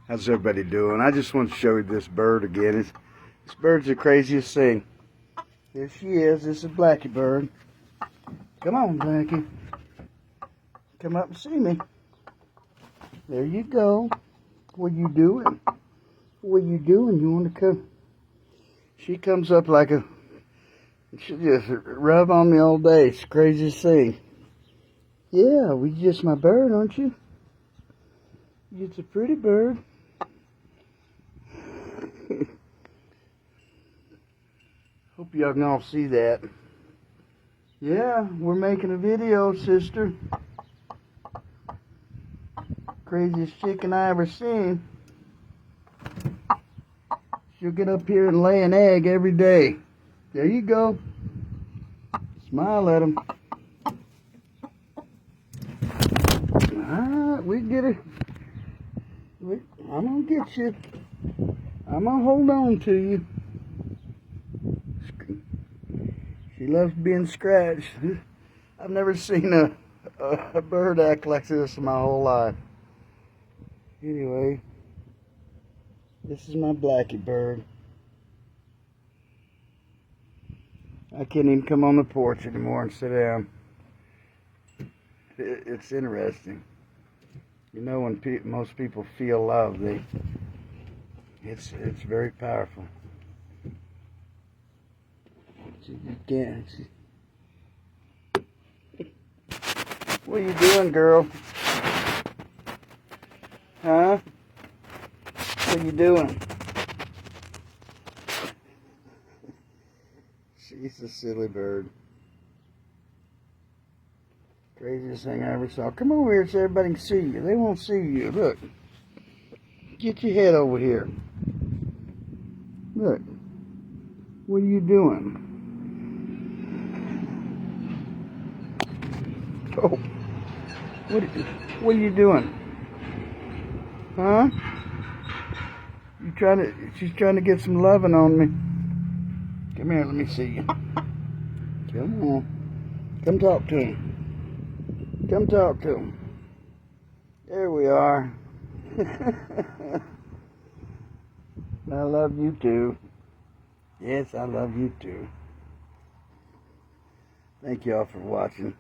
How's everybody doing? I just want to show you this bird again. This bird's the craziest thing. Here she is. This is Blacky Bird. Come on, Blacky. Come up and see me. There you go. What you doing? What you doing? You want to come? She comes up like a... She just rub on me all day. It's the craziest thing. Yeah, we just my bird, aren't you? It's a pretty bird. Hope y'all can all see that. Yeah, we're making a video, sister. Craziest chicken I ever seen. She'll get up here and lay an egg every day. There you go. Smile at him. Alright, we get her. I'm gonna get you. I'm gonna hold on to you. She loves being scratched. I've never seen a bird act like this in my whole life. Anyway, this is my Blacky Bird. I can't even come on the porch anymore and sit down. It's interesting. You know, when most people feel love, it's very powerful. What are you doing, girl? Huh? What are you doing? She's a silly bird. Craziest thing I ever saw. Come over here so everybody can see you. They won't see you. Look. Get your head over here. Look. What are you doing? Oh. What are you doing? Huh? She's trying to get some loving on me. Come here, let me see you. Come on. Come talk to him. Come talk to him. There we are. I love you too. Yes, I love you too. Thank y'all for watching.